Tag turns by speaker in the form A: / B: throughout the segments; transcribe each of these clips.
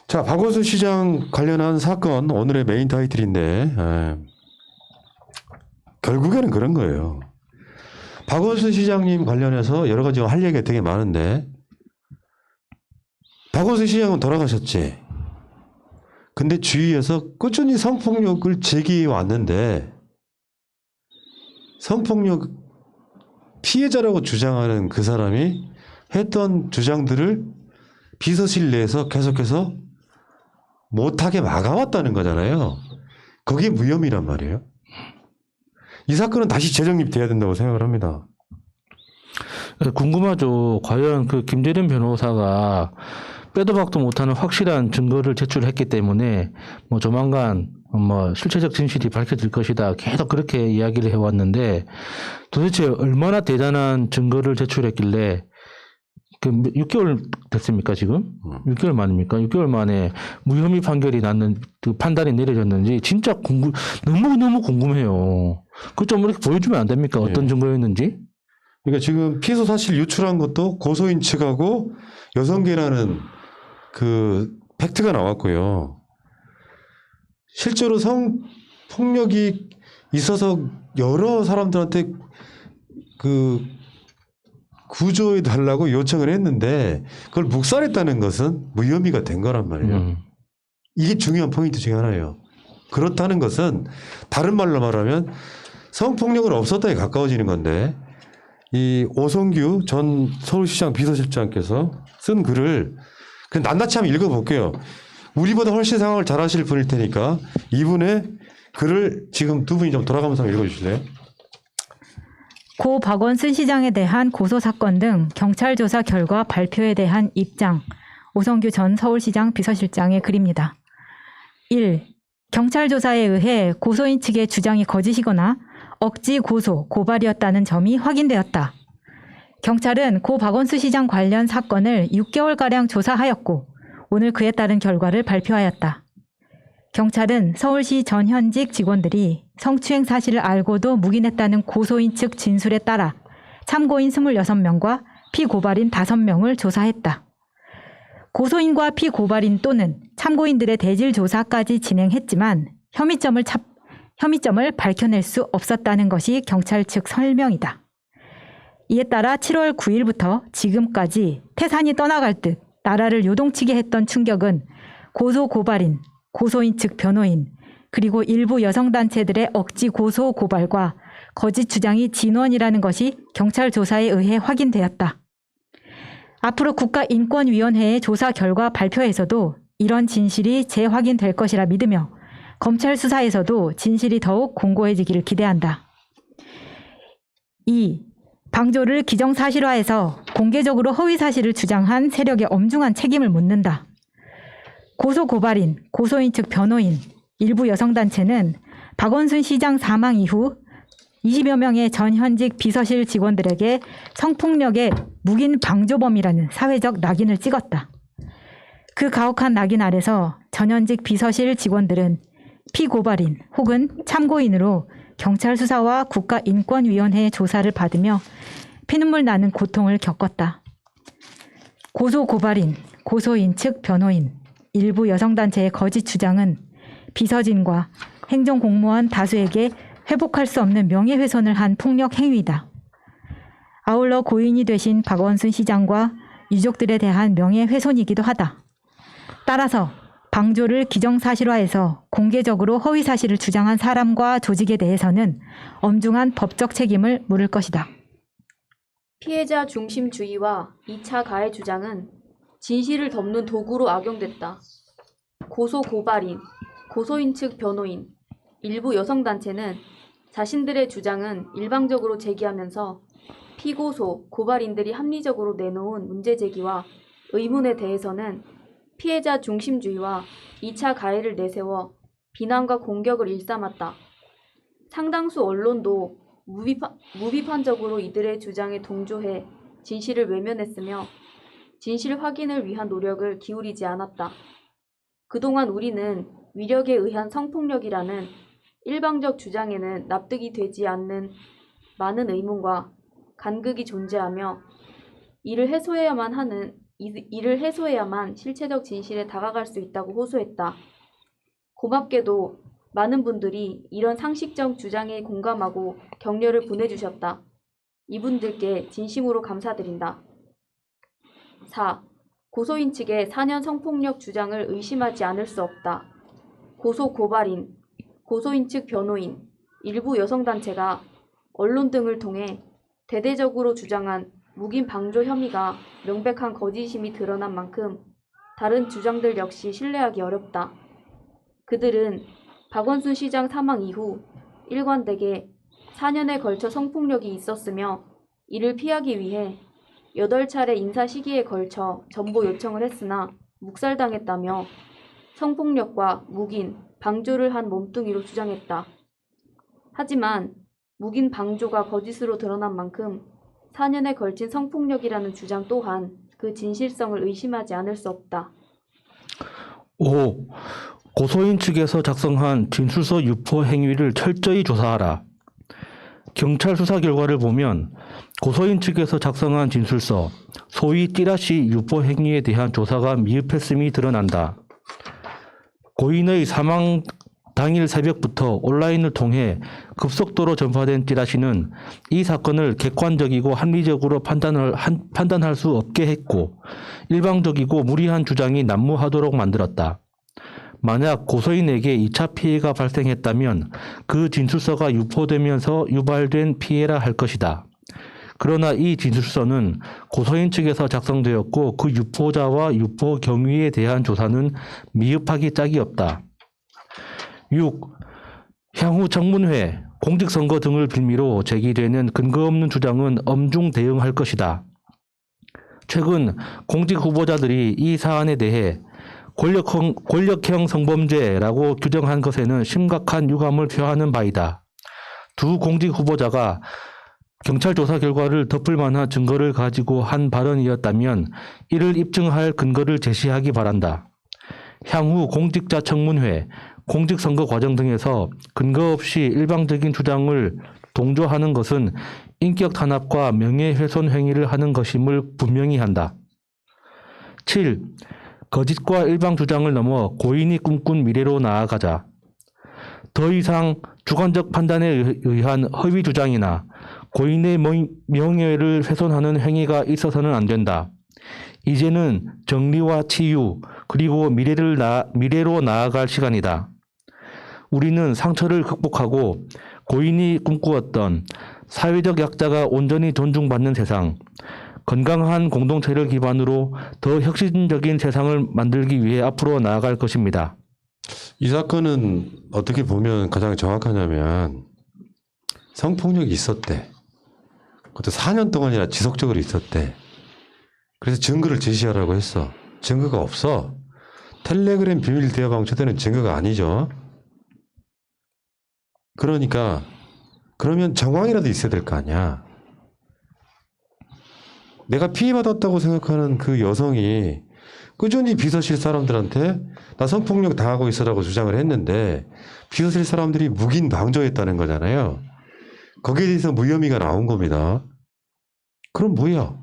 A: 자, 박원순 시장 관련한 사건 오늘의 메인 타이틀인데 결국에는 그런 거예요. 박원순 시장님 관련해서 여러 가지 할 얘기가 되게 많은데 박원순 시장은 돌아가셨지. 근데 주위에서 꾸준히 성폭력을 제기해 왔는데 성폭력 피해자라고 주장하는 그 사람이 했던 주장들을 비서실 내에서 계속해서 못하게 막아왔다는 거잖아요. 그게 무혐의란 말이에요. 이 사건은 다시 재정립돼야 된다고 생각을 합니다.
B: 궁금하죠. 과연 그 김재련 변호사가 빼도 박도 못하는 확실한 증거를 제출했기 때문에 뭐 조만간 뭐 실체적 진실이 밝혀질 것이다. 계속 그렇게 이야기를 해왔는데 도대체 얼마나 대단한 증거를 제출했길래 그 6개월 됐습니까 지금? 6개월 만입니까? 6개월 만에 무혐의 판결이 났는 그 판단이 내려졌는지 진짜 너무 궁금해요. 그 좀 이렇게 보여주면 안 됩니까? 어떤 증거였는지?
A: 그러니까 지금 피소 사실 유출한 것도 고소인 측하고 여성계라는 그 팩트가 나왔고요. 실제로 성폭력이 있어서 여러 사람들한테 그 구조해 달라고 요청을 했는데 그걸 묵살했다는 것은 무혐의가 된 거란 말이에요. 이게 중요한 포인트 중에 하나예요. 그렇다는 것은 다른 말로 말하면 성폭력은 없었다에 가까워지는 건데 이 오성규 전 서울시장 비서실장께서 쓴 글을 그냥 낱낱이 한번 읽어볼게요. 우리보다 훨씬 상황을 잘 아실 분일 테니까 이분의 글을 지금 두 분이 좀 돌아가면서 한번 읽어주실래요?
C: 고 박원순 시장에 대한 고소사건 등 경찰 조사 결과 발표에 대한 입장. 오성규 전 서울시장 비서실장의 글입니다. 1. 경찰 조사에 의해 고소인 측의 주장이 거짓이거나 억지 고소, 고발이었다는 점이 확인되었다. 경찰은 고 박원순 시장 관련 사건을 6개월가량 조사하였고 오늘 그에 따른 결과를 발표하였다. 경찰은 서울시 전 현직 직원들이 성추행 사실을 알고도 묵인했다는 고소인 측 진술에 따라 참고인 26명과 피고발인 5명을 조사했다. 고소인과 피고발인 또는 참고인들의 대질 조사까지 진행했지만 혐의점을 밝혀낼 수 없었다는 것이 경찰 측 설명이다. 이에 따라 7월 9일부터 지금까지 태산이 떠나갈 듯 나라를 요동치게 했던 충격은 고소 고발인, 고소인 측 변호인, 그리고 일부 여성단체들의 억지 고소 고발과 거짓 주장이 진원이라는 것이 경찰 조사에 의해 확인되었다. 앞으로 국가인권위원회의 조사 결과 발표에서도 이런 진실이 재확인될 것이라 믿으며 검찰 수사에서도 진실이 더욱 공고해지기를 기대한다. 2. 방조를 기정사실화해서 공개적으로 허위사실을 주장한 세력의 엄중한 책임을 묻는다. 고소고발인, 고소인 측 변호인, 일부 여성단체는 박원순 시장 사망 이후 20여 명의 전 현직 비서실 직원들에게 성폭력의 묵인 방조범이라는 사회적 낙인을 찍었다. 그 가혹한 낙인 아래서 전현직 비서실 직원들은 피고발인 혹은 참고인으로 경찰 수사와 국가인권위원회의 조사를 받으며 피눈물 나는 고통을 겪었다. 고소고발인, 고소인 측 변호인, 일부 여성단체의 거짓 주장은 비서진과 행정공무원 다수에게 회복할 수 없는 명예훼손을 한 폭력 행위이다. 아울러 고인이 되신 박원순 시장과 유족들에 대한 명예훼손이기도 하다. 따라서 방조를 기정사실화해서 공개적으로 허위사실을 주장한 사람과 조직에 대해서는 엄중한 법적 책임을 물을 것이다.
D: 피해자 중심주의와 2차 가해 주장은 진실을 덮는 도구로 악용됐다. 고소 고발인, 고소인 측 변호인, 일부 여성단체는 자신들의 주장은 일방적으로 제기하면서 피고소, 고발인들이 합리적으로 내놓은 문제제기와 의문에 대해서는 피해자 중심주의와 2차 가해를 내세워 비난과 공격을 일삼았다. 상당수 언론도 무비판적으로 이들의 주장에 동조해 진실을 외면했으며 진실 확인을 위한 노력을 기울이지 않았다. 그동안 우리는 위력에 의한 성폭력이라는 일방적 주장에는 납득이 되지 않는 많은 의문과 간극이 존재하며 이를 해소해야만 하는 이를 해소해야만 실체적 진실에 다가갈 수 있다고 호소했다. 고맙게도 많은 분들이 이런 상식적 주장에 공감하고 격려를 보내주셨다. 이분들께 진심으로 감사드린다. 4. 고소인 측의 4년 성폭력 주장을 의심하지 않을 수 없다. 고소 고발인, 고소인 측 변호인, 일부 여성단체가 언론 등을 통해 대대적으로 주장한 묵인 방조 혐의가 명백한 거짓임이 드러난 만큼 다른 주장들 역시 신뢰하기 어렵다. 그들은 박원순 시장 사망 이후 일관되게 4년에 걸쳐 성폭력이 있었으며 이를 피하기 위해 8차례 인사 시기에 걸쳐 전보 요청을 했으나 묵살당했다며 성폭력과 묵인, 방조를 한 몸뚱이로 주장했다. 하지만 묵인 방조가 거짓으로 드러난 만큼 4년에 걸친 성폭력이라는 주장 또한 그 진실성을 의심하지 않을 수 없다.
B: 5. 고소인 측에서 작성한 진술서 유포 행위를 철저히 조사하라. 경찰 수사 결과를 보면 고소인 측에서 작성한 진술서, 소위 찌라시 유포 행위에 대한 조사가 미흡했음이 드러난다. 고인의 사망 당일 새벽부터 온라인을 통해 급속도로 전파된 찌라시는 이 사건을 객관적이고 합리적으로 판단할 수 없게 했고 일방적이고 무리한 주장이 난무하도록 만들었다. 만약 고소인에게 2차 피해가 발생했다면 그 진술서가 유포되면서 유발된 피해라 할 것이다. 그러나 이 진술서는 고소인 측에서 작성되었고 그 유포자와 유포 경위에 대한 조사는 미흡하기 짝이 없다. 6. 향후 청문회, 공직선거 등을 빌미로 제기되는 근거 없는 주장은 엄중 대응할 것이다. 최근 공직 후보자들이 이 사안에 대해 권력형 성범죄라고 규정한 것에는 심각한 유감을 표하는 바이다. 두 공직 후보자가 경찰 조사 결과를 덮을 만한 증거를 가지고 한 발언이었다면 이를 입증할 근거를 제시하기 바란다. 향후 공직자 청문회, 공직선거 과정 등에서 근거 없이 일방적인 주장을 동조하는 것은 인격 탄압과 명예훼손 행위를 하는 것임을 분명히 한다. 7. 거짓과 일방 주장을 넘어 고인이 꿈꾼 미래로 나아가자. 더 이상 주관적 판단에 의한 허위 주장이나 고인의 명예를 훼손하는 행위가 있어서는 안 된다. 이제는 정리와 치유 그리고 미래로 나아갈 시간이다. 우리는 상처를 극복하고 고인이 꿈꾸었던 사회적 약자가 온전히 존중받는 세상, 건강한 공동체를 기반으로 더 혁신적인 세상을 만들기 위해 앞으로 나아갈 것입니다.
A: 이 사건은 어떻게 보면 가장 정확하냐면 성폭력이 있었대. 그것도 4년 동안이나 지속적으로 있었대. 그래서 증거를 제시하라고 했어. 증거가 없어. 텔레그램 비밀 대화방 초대는 증거가 아니죠. 그러니까 그러면 정황이라도 있어야 될 거 아니야. 내가 피해받았다고 생각하는 그 여성이 꾸준히 비서실 사람들한테 나 성폭력 당하고 있어라고 주장을 했는데 비서실 사람들이 묵인 방조했다는 거잖아요. 거기에 대해서 무혐의가 나온 겁니다. 그럼 뭐야?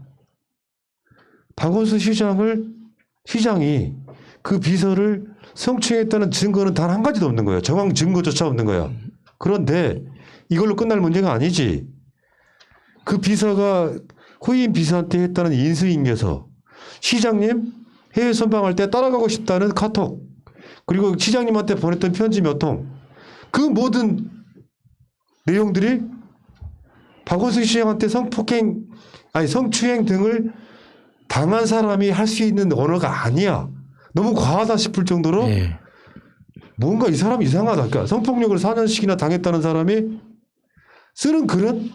A: 박원순 시장이 그 비서를 성추행했다는 증거는 단 한 가지도 없는 거예요. 정황 증거조차 없는 거야. 그런데 이걸로 끝날 문제가 아니지. 그 비서가 후임 비서한테 했다는 인수인계서, 시장님 해외 선방할 때 따라가고 싶다는 카톡, 그리고 시장님한테 보냈던 편지 몇 통, 그 모든 내용들이 박원순 시장한테 성추행 등을 당한 사람이 할 수 있는 언어가 아니야. 너무 과하다 싶을 정도로
B: 예.
A: 뭔가 이 사람이 이상하다. 그러니까 성폭력을 4년씩이나 당했다는 사람이 쓰는 글은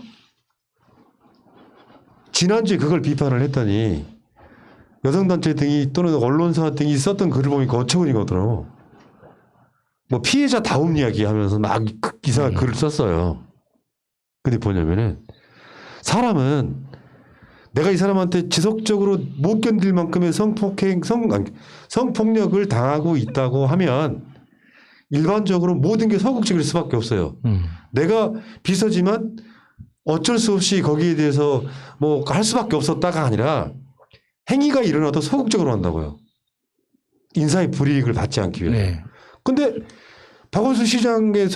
A: 지난주에 그걸 비판을 했더니 여성단체 등이 또는 언론사 등이 썼던 글을 보니까 어처구니가 뭐 피해자다움 이야기 하면서 막 이상한 글을 썼어요. 근데 뭐냐면은 사람은 내가 이 사람한테 지속적으로 못 견딜 만큼의 성폭력을 당하고 있다고 하면 일반적으로 모든 게 소극적일 수밖에 없어요. 내가 비서지만 어쩔 수 없이 거기에 대해서 뭐 할 수밖에 없었다가 아니라 행위가 일어나도 소극적으로 한다고요. 인사의 불이익을 받지 않기 위해.
B: 네.
A: 근데 박원순 시장의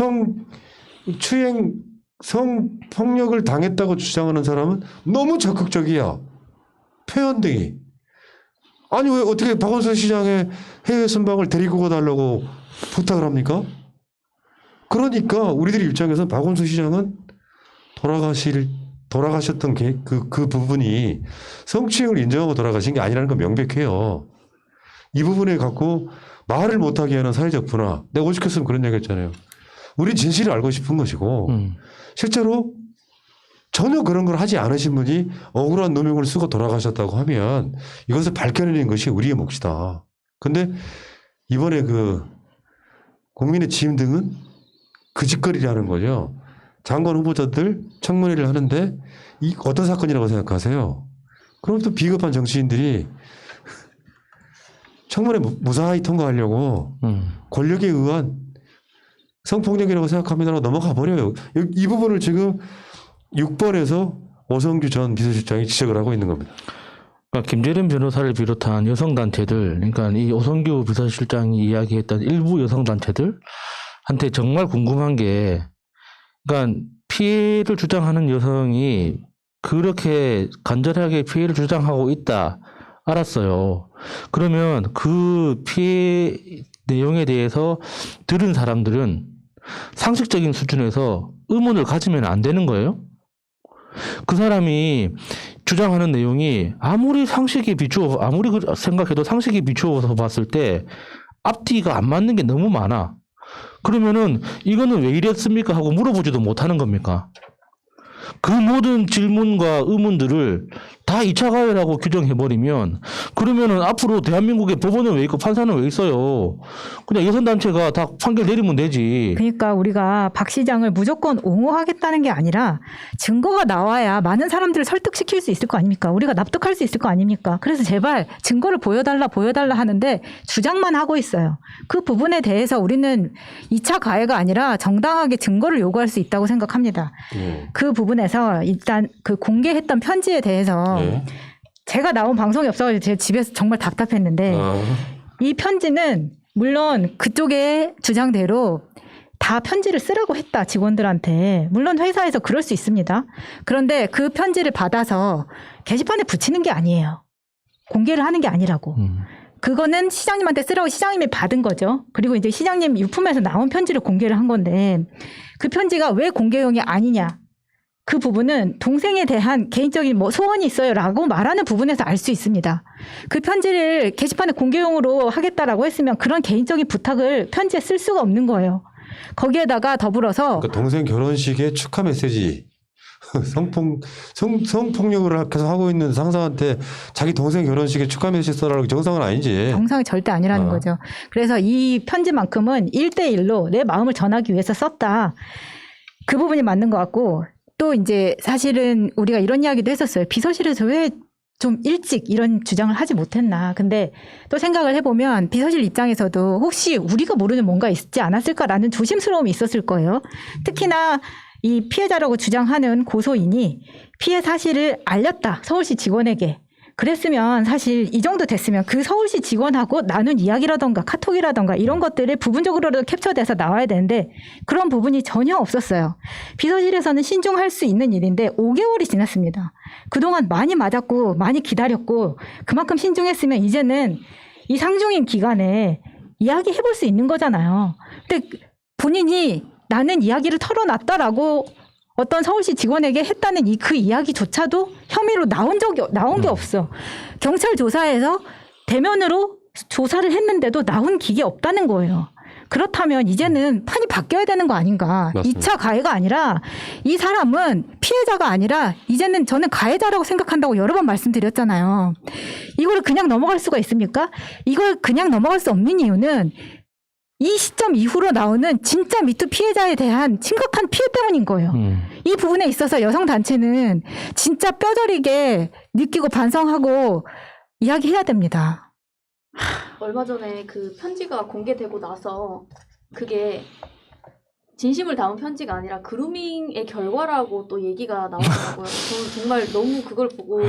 A: 성폭력을 당했다고 주장하는 사람은 너무 적극적이야. 표현 등이. 아니 왜 어떻게 박원순 시장의 해외 순방을 데리고 가달라고 부탁을 합니까? 그러니까 우리들 입장에서는 박원순 시장은 돌아가셨던 그 부분이 성추행을 인정하고 돌아가신 게 아니라는 건 명백해요. 이 부분에 갖고 말을 못하게 하는 사회적 분화. 내가 오죽했으면 그런 얘기 했잖아요. 우리 진실을 알고 싶은 것이고 실제로 전혀 그런 걸 하지 않으신 분이 억울한 누명을 쓰고 돌아가셨다고 하면 이것을 밝혀내는 것이 우리의 몫이다. 근데 이번에 그 국민의 지임 등은 그 짓거리라는 거죠. 장관 후보자들 청문회를 하는데 이 어떤 사건이라고 생각하세요? 그럼 또 비겁한 정치인들이 청문회 무사히 통과하려고 권력에 의한 성폭력이라고 생각합니다라고 넘어가 버려요. 이 부분을 지금 6번에서 오성규 전 비서실장이 지적을 하고 있는 겁니다.
B: 그러니까 김재련 변호사를 비롯한 여성단체들, 그러니까 이 오성규 비서실장이 이야기했던 일부 여성단체들한테 정말 궁금한 게, 그러니까 피해를 주장하는 여성이 그렇게 간절하게 피해를 주장하고 있다 알았어요. 그러면 그 피해 내용에 대해서 들은 사람들은 상식적인 수준에서 의문을 가지면 안 되는 거예요. 그 사람이 주장하는 내용이 아무리 생각해도 상식에 비추어서 봤을 때 앞뒤가 안 맞는 게 너무 많아. 그러면은 이거는 왜 이랬습니까 하고 물어보지도 못하는 겁니까? 그 모든 질문과 의문들을 다 2차 가해라고 규정해버리면 그러면은 앞으로 대한민국의 법원은 왜 있고 판사는 왜 있어요? 그냥 여성단체가 다 판결 내리면 되지.
C: 그러니까 우리가 박 시장을 무조건 옹호하겠다는 게 아니라 증거가 나와야 많은 사람들을 설득시킬 수 있을 거 아닙니까? 우리가 납득할 수 있을 거 아닙니까? 그래서 제발 증거를 보여달라 하는데 주장만 하고 있어요. 그 부분에 대해서 우리는 2차 가해가 아니라 정당하게 증거를 요구할 수 있다고 생각합니다. 그 부분에서 일단 그 공개했던 편지에 대해서 제가 나온 방송이 없어가지고 제 집에서 정말 답답했는데 이 편지는 물론 그쪽의 주장대로 다 편지를 쓰라고 했다, 직원들한테. 물론 회사에서 그럴 수 있습니다. 그런데 그 편지를 받아서 게시판에 붙이는 게 아니에요. 공개를 하는 게 아니라고. 그거는 시장님한테 쓰라고 시장님이 받은 거죠. 그리고 이제 시장님 유품에서 나온 편지를 공개를 한 건데 그 편지가 왜 공개용이 아니냐. 그 부분은 동생에 대한 개인적인 소원이 있어요라고 말하는 부분에서 알 수 있습니다. 그 편지를 게시판에 공개용으로 하겠다라고 했으면 그런 개인적인 부탁을 편지에 쓸 수가 없는 거예요. 거기에다가 더불어서
A: 그러니까 동생 결혼식에 축하 메시지 성폭력을 계속 하고 있는 상사한테 자기 동생 결혼식에 축하 메시지 써라고 정상은 아니지.
C: 정상이 절대 아니라는 거죠. 그래서 이 편지만큼은 1대1로 내 마음을 전하기 위해서 썼다. 그 부분이 맞는 것 같고 또 이제 사실은 우리가 이런 이야기도 했었어요. 비서실에서 왜 좀 일찍 이런 주장을 하지 못했나. 근데 또 생각을 해보면 비서실 입장에서도 혹시 우리가 모르는 뭔가 있지 않았을까라는 조심스러움이 있었을 거예요. 특히나 이 피해자라고 주장하는 고소인이 피해 사실을 알렸다. 서울시 직원에게. 그랬으면 사실 이 정도 됐으면 그 서울시 직원하고 나눈 이야기라던가 카톡이라던가 이런 것들을 부분적으로라도 캡처돼서 나와야 되는데 그런 부분이 전혀 없었어요. 비서실에서는 신중할 수 있는 일인데 5개월이 지났습니다. 그동안 많이 맞았고 많이 기다렸고 그만큼 신중했으면 이제는 이 상중인 기간에 이야기해볼 수 있는 거잖아요. 근데 본인이 나는 이야기를 털어놨다라고 어떤 서울시 직원에게 했다는 그 이야기조차도 혐의로 나온 게 없어. 경찰 조사에서 대면으로 조사를 했는데도 나온 기계 없다는 거예요. 그렇다면 이제는 판이 바뀌어야 되는 거 아닌가.
A: 맞습니다.
C: 2차 가해가 아니라 이 사람은 피해자가 아니라 이제는 저는 가해자라고 생각한다고 여러 번 말씀드렸잖아요. 이걸 그냥 넘어갈 수가 있습니까? 이걸 그냥 넘어갈 수 없는 이유는 이 시점 이후로 나오는 진짜 미투 피해자에 대한 심각한 피해 때문인 거예요. 이 부분에 있어서 여성단체는 진짜 뼈저리게 느끼고 반성하고 이야기해야 됩니다.
D: 얼마 전에 그 편지가 공개되고 나서 그게 진심을 담은 편지가 아니라 그루밍의 결과라고 또 얘기가 나오더라고요. 저는 정말 너무 그걸 보고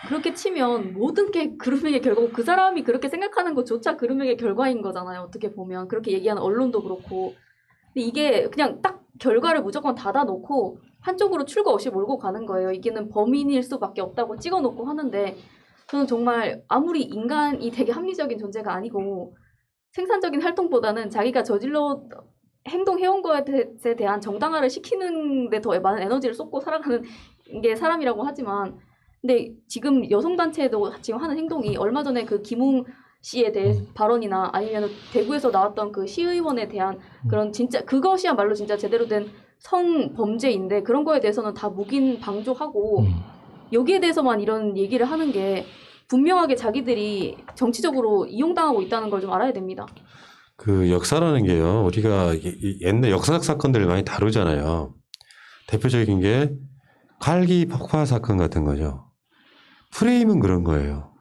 D: 그렇게 치면 모든 게 그루밍의 결과고 그 사람이 그렇게 생각하는 것조차 그루밍의 결과인 거잖아요. 어떻게 보면 그렇게 얘기하는 언론도 그렇고. 근데 이게 그냥 딱 결과를 무조건 닫아놓고 한쪽으로 출구 없이 몰고 가는 거예요. 이게는 범인일 수밖에 없다고 찍어놓고 하는데 저는 정말 아무리 인간이 되게 합리적인 존재가 아니고 생산적인 활동보다는 자기가 저질러 행동해온 것에 대한 정당화를 시키는 데 더 많은 에너지를 쏟고 살아가는 게 사람이라고 하지만 근데 지금 여성단체도 지금 하는 행동이 얼마 전에 그 김웅 씨에 대해 발언이나 아니면 대구에서 나왔던 그 시의원에 대한 그런 진짜 그것이야말로 진짜 제대로 된 성범죄인데 그런 거에 대해서는 다 묵인 방조하고 여기에 대해서만 이런 얘기를 하는 게 분명하게 자기들이 정치적으로 이용당하고 있다는 걸 좀 알아야 됩니다.
A: 그 역사라는 게요. 우리가 옛날 역사적 사건들을 많이 다루잖아요. 대표적인 게 칼기 폭파 사건 같은 거죠. 프레임은 그런 거예요.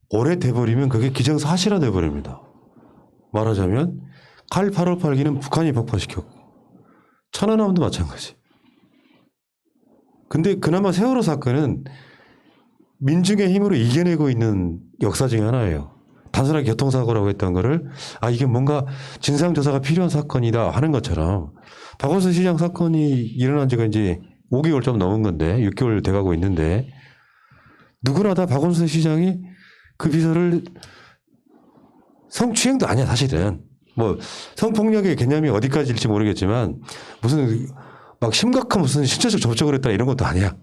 A: 오래돼버리면 그게 기정사실화 돼버립니다. 말하자면 칼 858기는 북한이 폭파시켰고 천안함도 마찬가지. 근데 그나마 세월호 사건은 민중의 힘으로 이겨내고 있는 역사 중에 하나예요. 단순하게 교통사고라고 했던 거를 이게 뭔가 진상조사가 필요한 사건이다 하는 것처럼 박원순 시장 사건이 일어난 지가 이제 5개월 좀 넘은 건데 6개월 돼가고 있는데 누구나 다 박원순 시장이 그 비서를 성추행도 아니야 사실은. 뭐 성폭력의 개념이 어디까지일지 모르겠지만 무슨 막 심각한 무슨 신체적 접촉을 했다 이런 것도 아니야.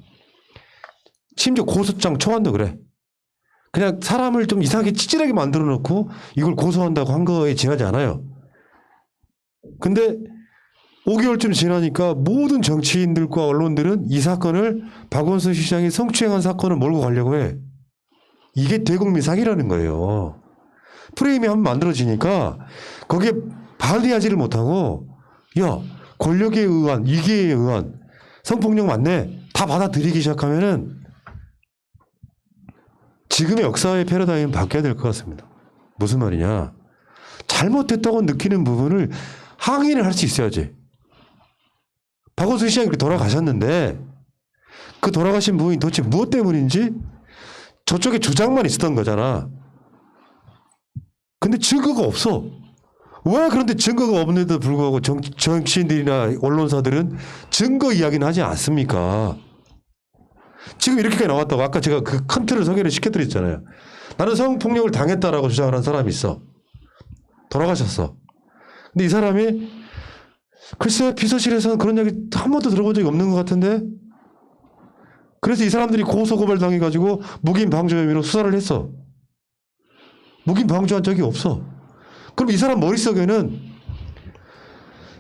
A: 심지어 고소장 초안도 그래. 그냥 사람을 좀 이상하게 찌질하게 만들어 놓고 이걸 고소한다고 한 거에 지나지 않아요. 근데 5개월쯤 지나니까 모든 정치인들과 언론들은 이 사건을 박원순 시장이 성추행한 사건을 몰고 가려고 해. 이게 대국민 사기라는 거예요. 프레임이 한번 만들어지니까 거기에 발리하지를 못하고 야 권력에 의한 이기에 의한 성폭력 맞네 다 받아들이기 시작하면은 지금의 역사의 패러다임은 바뀌어야 될 것 같습니다. 무슨 말이냐. 잘못됐다고 느끼는 부분을 항의를 할 수 있어야지. 박원순 시장이 그렇게 돌아가셨는데 그 돌아가신 부분이 도대체 무엇 때문인지 저쪽에 주장만 있었던 거잖아. 근데 증거가 없어. 왜 그런데 증거가 없는데도 불구하고 정치인들이나 언론사들은 증거 이야기는 하지 않습니까? 지금 이렇게까지 나왔다고 아까 제가 그 큰 틀을 소개를 시켜드렸잖아요. 나는 성폭력을 당했다라고 주장을 한 사람이 있어. 돌아가셨어. 근데 이 사람이 글쎄 비서실에서는 그런 얘기 한 번도 들어본 적이 없는 것 같은데 그래서 이 사람들이 고소고발 당해가지고 묵인 방조 혐의로 수사를 했어. 묵인 방조한 적이 없어. 그럼 이 사람 머릿속에는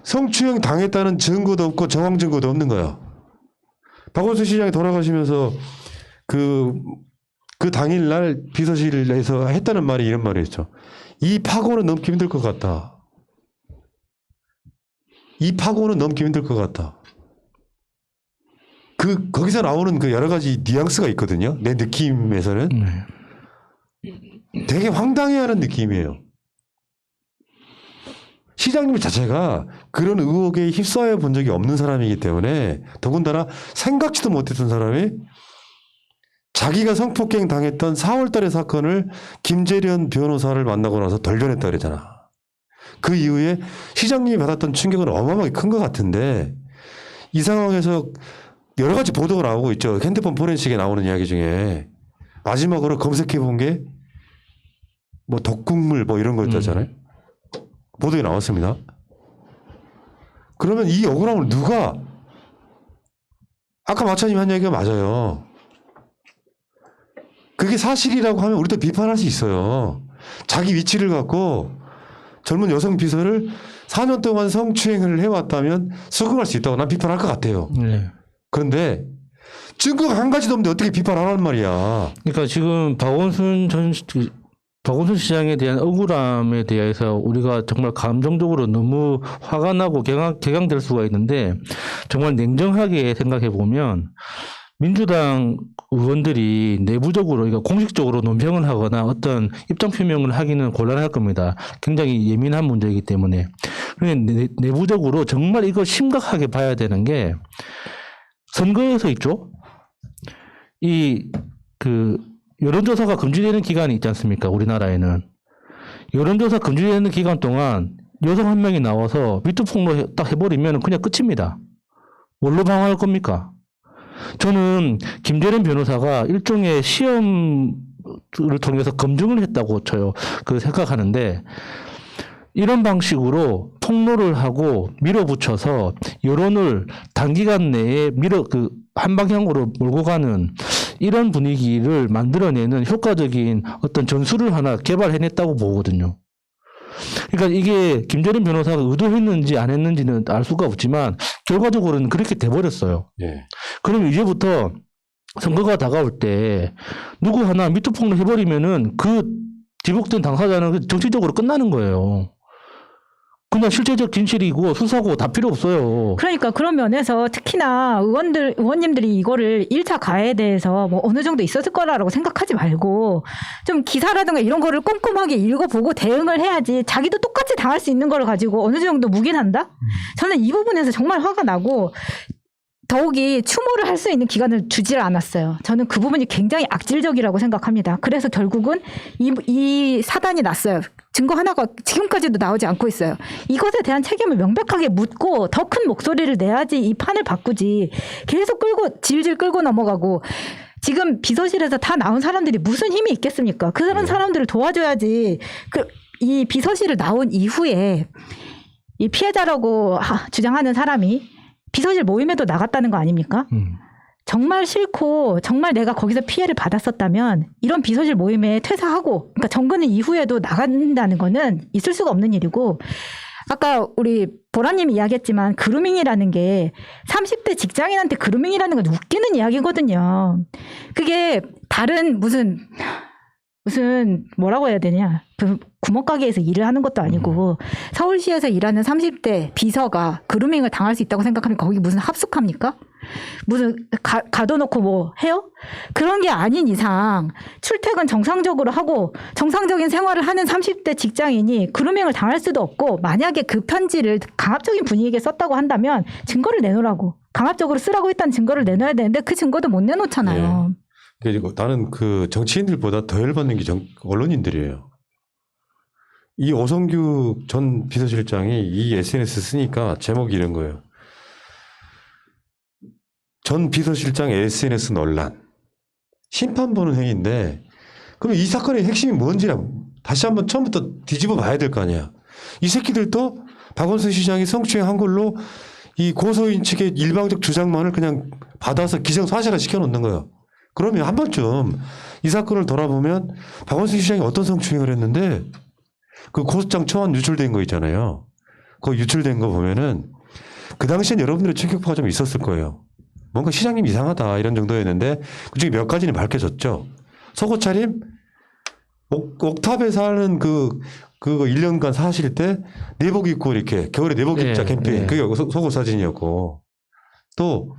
A: 성추행 당했다는 증거도 없고 정황 증거도 없는 거야. 박원순 시장이 돌아가시면서 그 당일날 비서실에서 했다는 말이 이런 말이었죠. 이 파고는 넘기 힘들 것 같다. 이 파고는 넘기 힘들 것 같다. 거기서 나오는 그 여러 가지 뉘앙스가 있거든요. 내 느낌에서는. 되게 황당해하는 느낌이에요. 시장님 자체가 그런 의혹에 휩싸여 본 적이 없는 사람이기 때문에 더군다나 생각지도 못했던 사람이 자기가 성폭행 당했던 4월 달의 사건을 김재련 변호사를 만나고 나서 돌려냈다 그랬잖아. 그 이후에 시장님이 받았던 충격은 어마어마하게 큰 것 같은데 이 상황에서 여러 가지 보도가 나오고 있죠. 핸드폰 포렌식에 나오는 이야기 중에 마지막으로 검색해 본 게 뭐 독극물 뭐 이런 거 있잖아요. 보도에 나왔습니다. 그러면 이 억울함을 누가 아까 마차님 한 얘기가 맞아요. 그게 사실이라고 하면 우리도 비판할 수 있어요. 자기 위치를 갖고 젊은 여성 비서를 4년 동안 성추행을 해왔다면 수긍할 수 있다고 난 비판할 것 같아요.
B: 네.
A: 그런데 증거가 한 가지도 없는데 어떻게 비판하라는 말이야.
B: 그러니까 지금 박원순 시장에 대한 억울함에 대해서 우리가 정말 감정적으로 너무 화가 나고 격앙될 수가 있는데 정말 냉정하게 생각해 보면 민주당 의원들이 내부적으로 그러니까 공식적으로 논평을 하거나 어떤 입장 표명을 하기는 곤란할 겁니다. 굉장히 예민한 문제이기 때문에. 그런데 내부적으로 정말 이걸 심각하게 봐야 되는 게 선거에서 있죠. 이 그 여론조사가 금지되는 기간이 있지 않습니까? 우리나라에는. 여론조사 금지되는 기간 동안 여성 한 명이 나와서 미투 폭로 딱 해버리면 그냥 끝입니다. 뭘로 방어할 겁니까? 저는 김재련 변호사가 일종의 시험을 통해서 검증을 했다고 생각하는데, 이런 방식으로 폭로를 하고 밀어붙여서 여론을 단기간 내에 한 방향으로 몰고 가는 이런 분위기를 만들어내는 효과적인 어떤 전술을 하나 개발해냈다고 보거든요. 그러니까 이게 김재련 변호사가 의도했는지 안 했는지는 알 수가 없지만 결과적으로는 그렇게 돼버렸어요.
A: 예.
B: 그럼 이제부터 선거가 다가올 때 누구 하나 미투 폭로 해버리면은 그 지목된 당사자는 정치적으로 끝나는 거예요. 그냥 실체적 진실이고 수사고 다 필요 없어요.
C: 그러니까 그런 면에서 특히나 의원님들이 이거를 1차 가해에 대해서 뭐 어느 정도 있었을 거라고 생각하지 말고 좀 기사라든가 이런 거를 꼼꼼하게 읽어보고 대응을 해야지, 자기도 똑같이 당할 수 있는 걸 가지고 어느 정도 묵인한다? 저는 이 부분에서 정말 화가 나고, 더욱이 추모를 할 수 있는 기간을 주질 않았어요. 저는 그 부분이 굉장히 악질적이라고 생각합니다. 그래서 결국은 이 사단이 났어요. 증거 하나가 지금까지도 나오지 않고 있어요. 이것에 대한 책임을 명백하게 묻고 더 큰 목소리를 내야지 이 판을 바꾸지. 계속 질질 끌고 넘어가고, 지금 비서실에서 다 나온 사람들이 무슨 힘이 있겠습니까? 그런 사람들을 도와줘야지. 이 비서실을 나온 이후에 이 피해자라고 주장하는 사람이 비서실 모임에도 나갔다는 거 아닙니까? 정말 싫고 정말 내가 거기서 피해를 받았었다면 이런 비서실 모임에 퇴사하고, 그러니까 정근은 이후에도 나간다는 거는 있을 수가 없는 일이고, 아까 우리 보라님이 이야기했지만 그루밍이라는 게 30대 직장인한테 그루밍이라는 건 웃기는 이야기거든요. 그게 다른 무슨 뭐라고 해야 되냐, 그 구멍가게에서 일을 하는 것도 아니고 서울시에서 일하는 30대 비서가 그루밍을 당할 수 있다고 생각하면 거기 무슨 합숙합니까? 무슨 가둬놓고 뭐 해요? 그런 게 아닌 이상 출퇴근 정상적으로 하고 정상적인 생활을 하는 30대 직장인이 그루밍을 당할 수도 없고, 만약에 그 편지를 강압적인 분위기에 썼다고 한다면 증거를 내놓으라고, 강압적으로 쓰라고 했다는 증거를 내놔야 되는데 그 증거도 못 내놓잖아요.
A: 그리고 나는 그 정치인들보다 더 열받는 게 언론인들이에요. 이 오성규 전 비서실장이 이 SNS 쓰니까 제목이 이런 거예요. 전 비서실장 SNS 논란. 심판 보는 행위인데, 그럼 이 사건의 핵심이 뭔지 다시 한번 처음부터 뒤집어 봐야 될 거 아니야. 이 새끼들도 박원순 시장이 성추행한 걸로 이 고소인 측의 일방적 주장만을 그냥 받아서 기정사실화 시켜놓는 거예요. 그러면 한 번쯤 이 사건을 돌아보면 박원순 시장이 어떤 성추행을 했는데, 그 고소장 초안 유출된 거 있잖아요. 그 유출된 거 보면은 그 당시엔 여러분들의 충격파가 좀 있었을 거예요. 뭔가 시장님 이상하다 이런 정도였는데 그중에 몇 가지는 밝혀졌죠. 속옷차림, 옥탑에 사는 그거 1년간 사실 때 내복 입고 이렇게 겨울에 내복 입자 캠페인, 그게 속옷 사진이었고, 또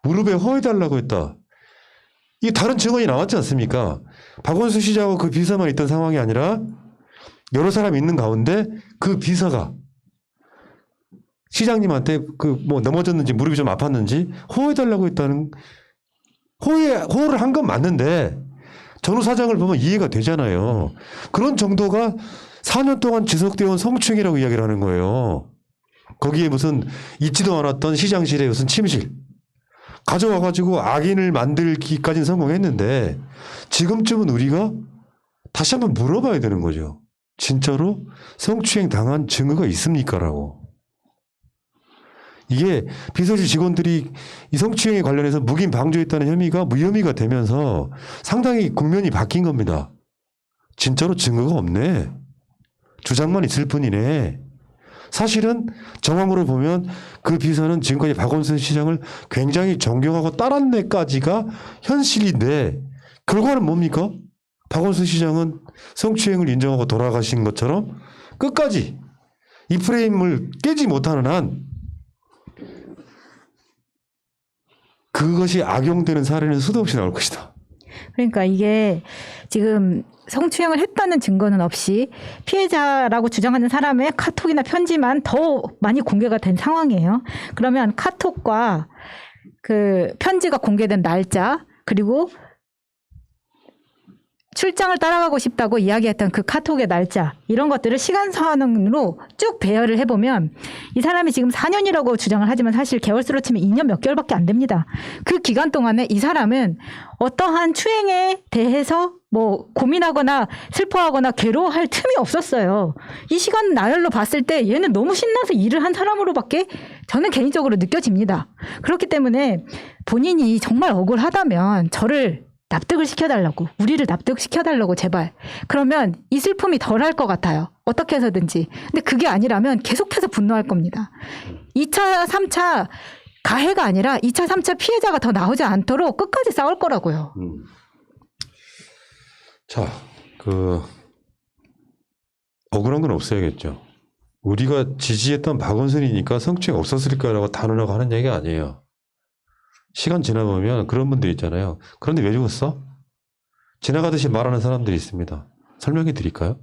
A: 무릎에 허해달라고 했다. 이게 다른 증언이 나왔지 않습니까? 박원순 시장하고 그 비서만 있던 상황이 아니라 여러 사람이 있는 가운데 그 비서가 시장님한테 뭐 넘어졌는지 무릎이 좀 아팠는지 호해달라고 했다는, 호를 한 건 맞는데 전후 사정을 보면 이해가 되잖아요. 그런 정도가 4년 동안 지속되어 온 성추행이라고 이야기를 하는 거예요. 거기에 무슨 있지도 않았던 시장실에 무슨 침실 가져와가지고 악인을 만들기까지는 성공했는데, 지금쯤은 우리가 다시 한번 물어봐야 되는 거죠. 진짜로 성추행 당한 증거가 있습니까? 라고. 이게 비서실 직원들이 이 성추행에 관련해서 묵인 방조했다는 혐의가 무혐의가 되면서 상당히 국면이 바뀐 겁니다. 진짜로 증거가 없네. 주장만 있을 뿐이네. 사실은 정황으로 보면 그 비서는 지금까지 박원순 시장을 굉장히 존경하고 따랐네까지가 현실인데, 결과는 뭡니까? 박원순 시장은 성추행을 인정하고 돌아가신 것처럼 끝까지 이 프레임을 깨지 못하는 한 그것이 악용되는 사례는 수도 없이 나올 것이다.
C: 그러니까 이게 지금 성추행을 했다는 증거는 없이 피해자라고 주장하는 사람의 카톡이나 편지만 더 많이 공개가 된 상황이에요. 그러면 카톡과 그 편지가 공개된 날짜, 그리고 출장을 따라가고 싶다고 이야기했던 그 카톡의 날짜 이런 것들을 시간선으로 쭉 배열을 해보면 이 사람이 지금 4년이라고 주장을 하지만 사실 개월수로 치면 2년 몇 개월밖에 안 됩니다. 그 기간 동안에 이 사람은 어떠한 추행에 대해서 뭐 고민하거나 슬퍼하거나 괴로워할 틈이 없었어요. 이 시간 나열로 봤을 때 얘는 너무 신나서 일을 한 사람으로밖에 저는 개인적으로 느껴집니다. 그렇기 때문에 본인이 정말 억울하다면 저를 납득을 시켜달라고, 우리를 납득시켜달라고 제발. 그러면 이 슬픔이 덜할 것 같아요. 어떻게 해서든지. 근데 그게 아니라면 계속해서 분노할 겁니다. 2차, 3차 가해가 아니라 2차, 3차 피해자가 더 나오지 않도록 끝까지 싸울 거라고요.
A: 자, 억울한 건 없어야겠죠. 우리가 지지했던 박원순이니까 성추행 없었을 거라고 단언하고 하는 얘기가 아니에요. 시간 지나보면 그런 분들 있잖아요. 그런데 왜 죽었어? 지나가듯이 말하는 사람들이 있습니다. 설명해 드릴까요?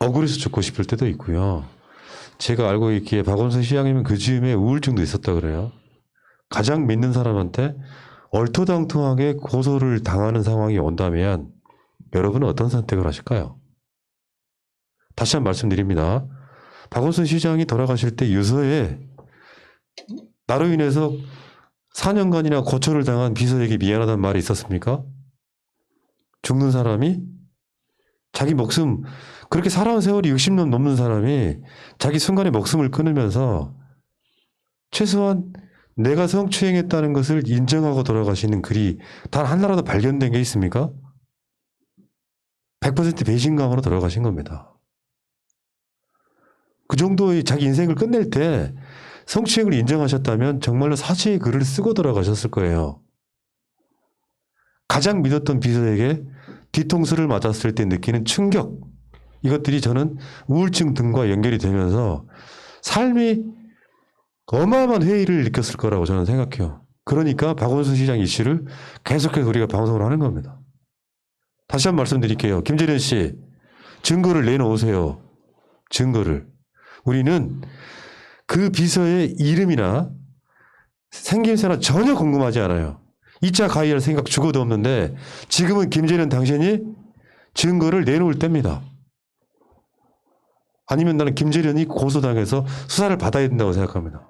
A: 억울해서 죽고 싶을 때도 있고요. 제가 알고 있기에 박원순 시장님은 그 즈음에 우울증도 있었다 그래요. 가장 믿는 사람한테 얼토당토하게 고소를 당하는 상황이 온다면 여러분은 어떤 선택을 하실까요? 다시 한 번 말씀드립니다. 박원순 시장이 돌아가실 때 유서에 나로 인해서 4년간이나 고초를 당한 비서에게 미안하다는 말이 있었습니까? 죽는 사람이 자기 목숨, 그렇게 살아온 세월이 60년 넘는 사람이 자기 순간에 목숨을 끊으면서 최소한 내가 성추행했다는 것을 인정하고 돌아가시는 글이 단 하나라도 발견된 게 있습니까? 100% 배신감으로 돌아가신 겁니다. 그 정도의 자기 인생을 끝낼 때 성추행을 인정하셨다면 정말로 사죄의 글을 쓰고 돌아가셨을 거예요. 가장 믿었던 비서에게 뒤통수를 맞았을 때 느끼는 충격, 이것들이 저는 우울증 등과 연결이 되면서 삶이 어마어마한 회의를 느꼈을 거라고 저는 생각해요. 그러니까 박원순 시장 이슈를 계속해서 우리가 방송을 하는 겁니다. 다시 한 번 말씀드릴게요. 김재련 씨, 증거를 내놓으세요. 증거를. 우리는 그 비서의 이름이나 생김새나 전혀 궁금하지 않아요. 2차 가해할 생각 죽어도 없는데 지금은 김재련 당신이 증거를 내놓을 때입니다. 아니면 나는 김재련이 고소당해서 수사를 받아야 된다고 생각합니다.